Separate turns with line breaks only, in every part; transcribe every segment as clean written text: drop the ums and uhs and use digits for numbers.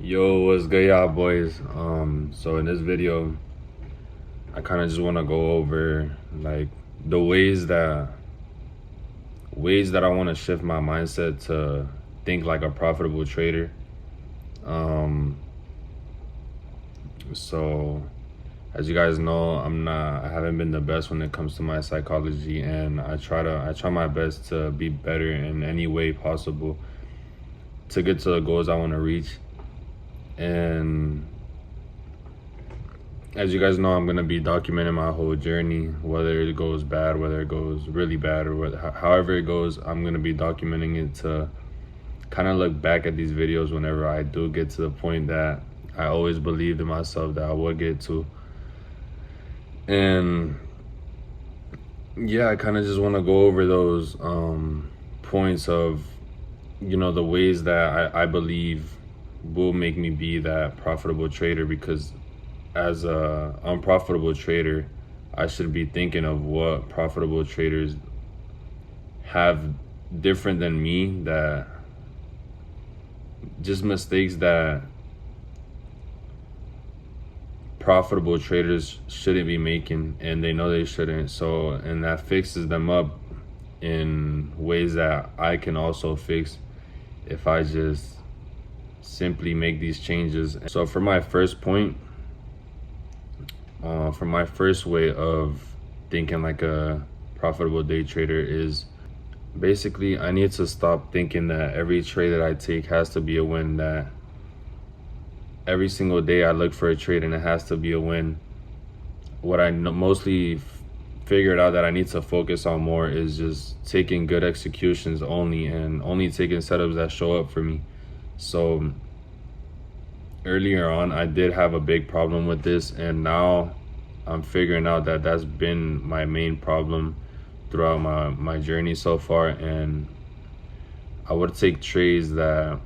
Yo, what's good, y'all boys? So in this video, I kind of just want to go over like the ways that I want to shift my mindset to think like a profitable trader. Um, so as you guys know, I haven't been the best when it comes to my psychology, and I try my best to be better in any way possible to get to the goals I want to reach. And as you guys know, I'm gonna be documenting my whole journey, whether it goes bad, whether it goes really bad, or however it goes. I'm gonna be documenting it to kind of look back at these videos whenever I do get to the point that I always believed in myself that I would get to. And yeah, I kind of just want to go over those points of, the ways that I believe will make me be that profitable trader, because as a unprofitable trader, I should be thinking of what profitable traders have different than me, that just mistakes that profitable traders shouldn't be making, and they know they shouldn't. So, and that fixes them up in ways that I can also fix if I just simply make these changes. So for my first point, for my first way of thinking like a profitable day trader, is basically I need to stop thinking that every trade that I take has to be a win, that every single day I look for a trade and it has to be a win. What I mostly figured out that I need to focus on more is just taking good executions only, and only taking setups that show up for me. So earlier on, I did have a big problem with this, and now I'm figuring out that that's been my main problem throughout my journey so far. And I would take trades that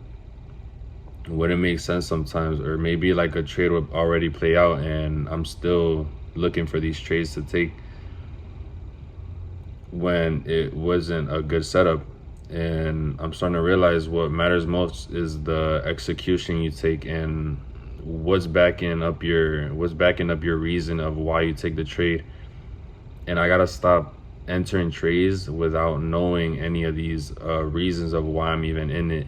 wouldn't make sense sometimes, or maybe like a trade would already play out and I'm still looking for these trades to take when it wasn't a good setup. And I'm starting to realize what matters most is the execution you take, and what's backing up your reason of why you take the trade. And I gotta stop entering trades without knowing any of these reasons of why I'm even in it,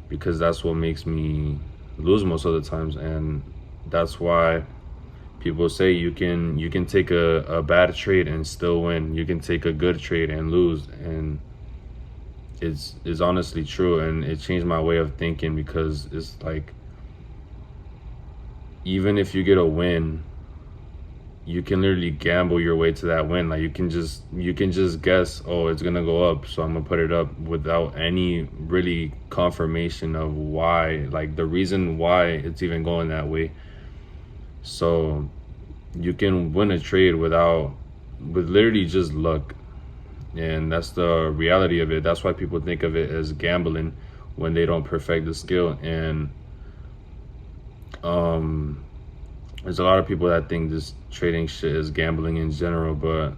because that's what makes me lose most of the times. And that's why people say you can take a bad trade and still win. You can take a good trade and lose. And it's honestly true, and it changed my way of thinking, because it's like, even if you get a win, you can literally gamble your way to that win. Like you can just guess, oh, it's gonna go up, so I'm gonna put it up, without any really confirmation of why, like the reason why it's even going that way. So you can win a trade with literally just luck. And that's the reality of it. That's why people think of it as gambling when they don't perfect the skill. And there's a lot of people that think this trading shit is gambling in general, but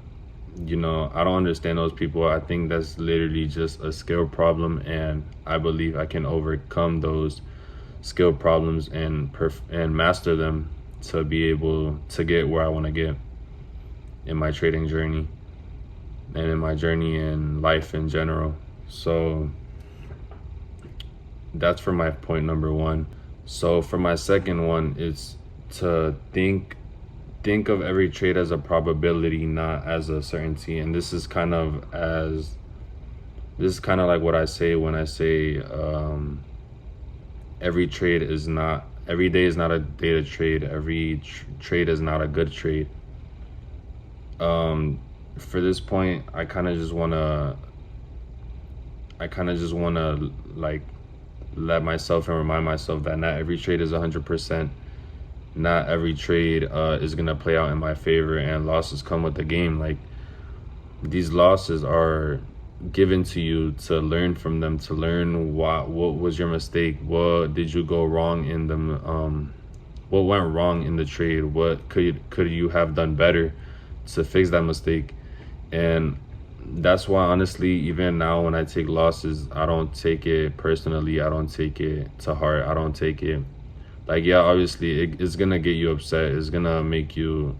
I don't understand those people. I think that's literally just a skill problem, and I believe I can overcome those skill problems and master them to be able to get where I want to get in my trading journey and in my journey in life in general. So that's for my point number one. So for my second one, it's to think of every trade as a probability, not as a certainty. And this is kind of like what I say when I say every day is not a day to trade. Every trade is not a good trade. For this point, I kind of just want to like let myself and remind myself that not every trade is 100%. Not every trade is gonna play out in my favor, and losses come with the game. Like, these losses are given to you to learn from them, to learn what was your mistake, what did you go wrong in them, what went wrong in the trade, what could you have done better to fix that mistake. And that's why, honestly, even now when I take losses, I don't take it personally. I don't take it to heart. I don't take it Like, yeah, obviously it's gonna get you upset, it's gonna make you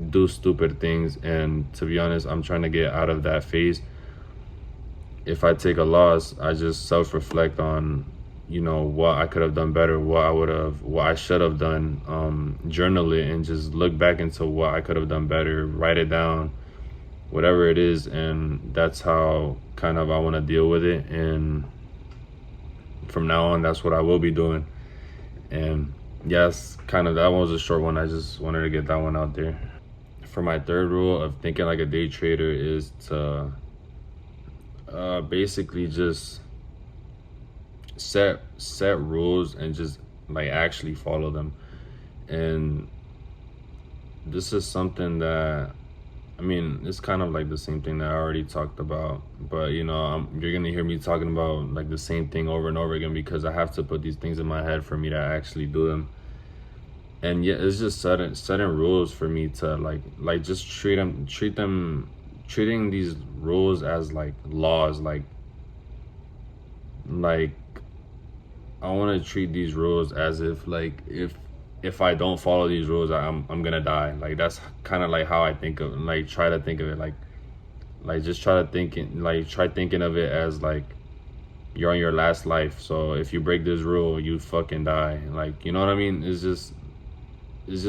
do stupid things, and to be honest, I'm trying to get out of that phase. If I take a loss, I just self-reflect on, what I could have done better, what I should have done. Journal it and just look back into what I could have done better, write it down, whatever it is, and that's how kind of I want to deal with it. And from now on, that's what I will be doing. And yes, kind of that one was a short one. I just wanted to get that one out there. For my third rule of thinking like a day trader is to basically just set rules and just like actually follow them. And this is something that, I mean, it's kind of like the same thing that I already talked about, but you're gonna hear me talking about like the same thing over and over again, because I have to put these things in my head for me to actually do them. And yeah, it's just setting rules for me to like just treating these rules as like laws. Like I want to treat these rules as if like if I don't follow these rules, I'm gonna die. Like that's kind of like how I think of, like try to think of it, like just try thinking of it as like you're on your last life. So if you break this rule, you fucking die. Like, you know what I mean? It's just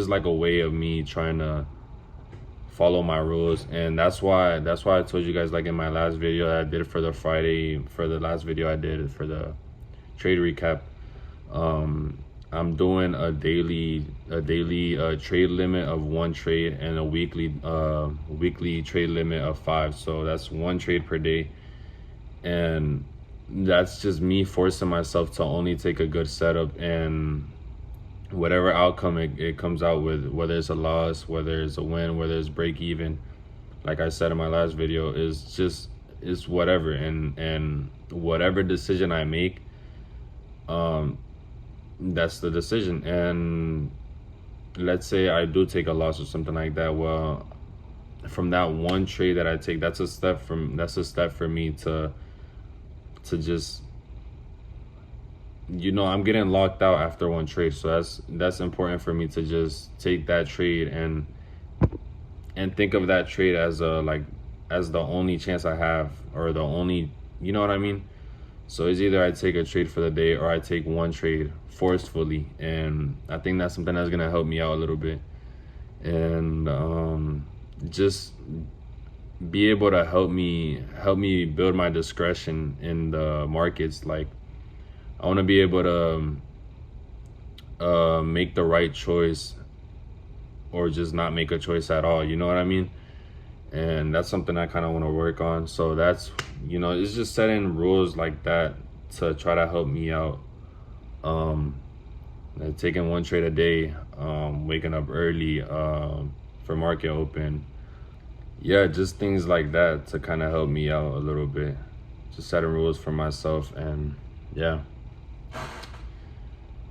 like a way of me trying to follow my rules. And that's why I told you guys, like in my last video that I did for the last video I did for the trade recap, I'm doing a daily trade limit of 1 trade and a weekly trade limit of 5. So that's 1 trade per day. And that's just me forcing myself to only take a good setup, and whatever outcome it comes out with, whether it's a loss, whether it's a win, whether it's break even, like I said in my last video, is whatever. And whatever decision I make, that's the decision. And let's say I do take a loss or something like that, well, from that 1 trade that I take, that's a step for me to just, I'm getting locked out after 1 trade. So that's important for me to just take that trade and think of that trade as the only chance I have, or the only, you know what I mean? So it's either I take a trade for the day or I take 1 trade forcefully. And I think that's something that's gonna help me out a little bit. And just be able to help me build my discretion in the markets. Like I want to be able to make the right choice, or just not make a choice at all, you know what I mean? And that's something I kind of want to work on. So that's, it's just setting rules like that to try to help me out. Like taking 1 trade a day, waking up early for market open. Yeah, just things like that to kind of help me out a little bit. Just setting rules for myself. And yeah.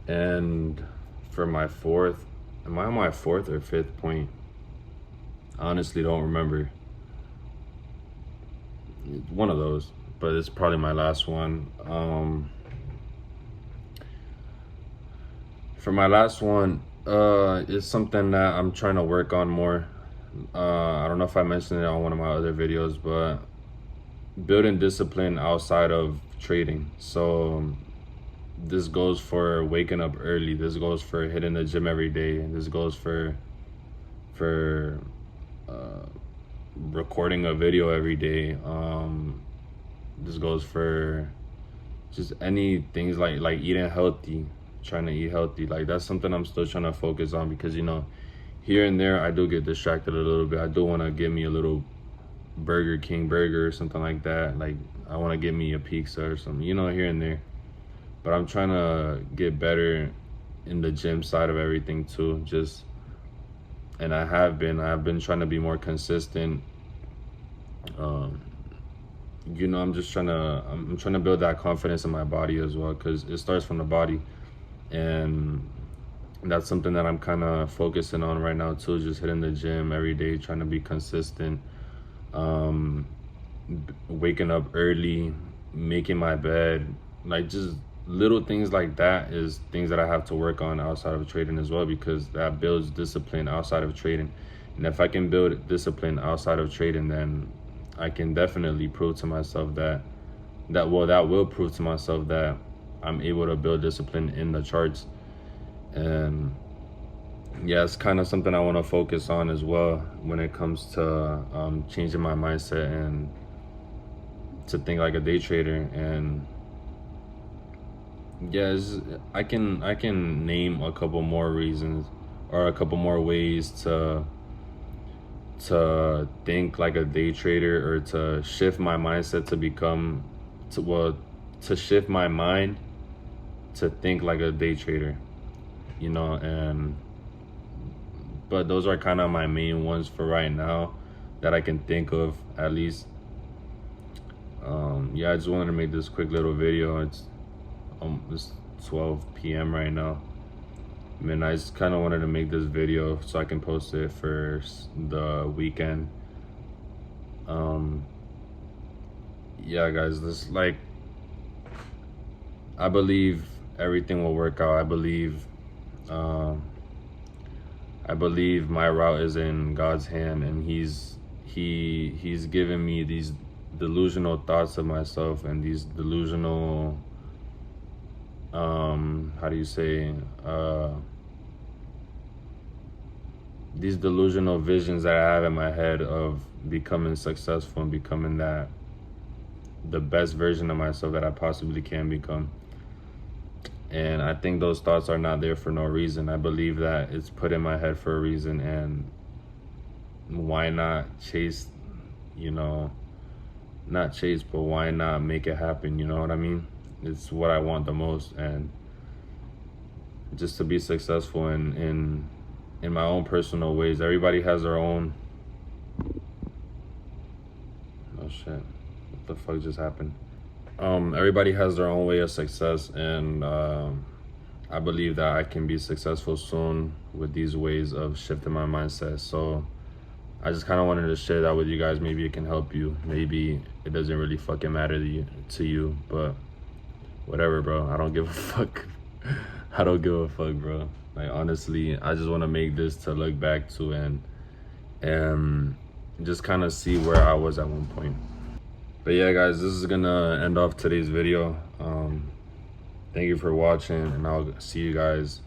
And for my 4th, am I on my 4th or 5th point? I honestly don't remember. One of those, but it's probably my last one. For my last one, it's something that I'm trying to work on more. I don't know if I mentioned it on one of my other videos, but building discipline outside of trading. So this goes for waking up early. This goes for hitting the gym every day. This goes for recording a video every day. This goes for just any things like eating healthy, trying to eat healthy. Like that's something I'm still trying to focus on, because here and there I do get distracted a little bit. I do want to get me a little Burger King burger or something like that. Like I want to get me a pizza or something, here and there. But I'm trying to get better in the gym side of everything too. And I've been trying to be more consistent. I'm trying to build that confidence in my body as well, because it starts from the body. And that's something that I'm kind of focusing on right now too, just hitting the gym every day, trying to be consistent, waking up early, making my bed, like just little things like that is things that I have to work on outside of trading as well, because that builds discipline outside of trading. And if I can build discipline outside of trading, then I can definitely prove to myself that will prove to myself that I'm able to build discipline in the charts. And yeah, it's kind of something I want to focus on as well when it comes to changing my mindset and to think like a day trader. And yeah, I can name a couple more reasons or a couple more ways to think like a day trader, or to shift my mindset to shift my mind to think like a day trader, you know. And but those are kind of my main ones for right now that I can think of, at least. Yeah, I just wanted to make this quick little video. It's 12 p.m. right now. I mean, I just kind of wanted to make this video so I can post it for the weekend. Yeah, guys, this, like, I believe everything will work out. I believe my route is in God's hand, and he's given me these delusional thoughts of myself and these delusional how do you say, these delusional visions that I have in my head of becoming successful and becoming the best version of myself that I possibly can become. And I think those thoughts are not there for no reason. I believe that it's put in my head for a reason, and why not chase, you know, not chase, but why not make it happen? You know what I mean? It's what I want the most. And just to be successful in my own personal ways. Everybody has their own. Oh shit, what the fuck just happened? Everybody has their own way of success, and I believe that I can be successful soon with these ways of shifting my mindset. So I just kind of wanted to share that with you guys. Maybe it can help you. Maybe it doesn't really fucking matter to you, but whatever, bro. I don't give a fuck. I don't give a fuck, bro. Like, honestly, I just want to make this to look back to and just kind of see where I was at one point. But yeah, guys, this is gonna end off today's video. Thank you for watching, and I'll see you guys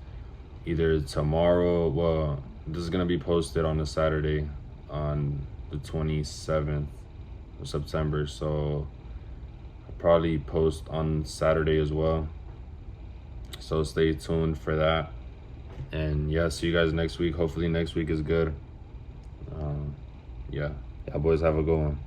either tomorrow. Well, this is gonna be posted on a Saturday, on the 27th of September, so I'll probably post on Saturday as well, so stay tuned for that. And yeah, see you guys next week. Hopefully next week is good. Yeah, boys, have a good one.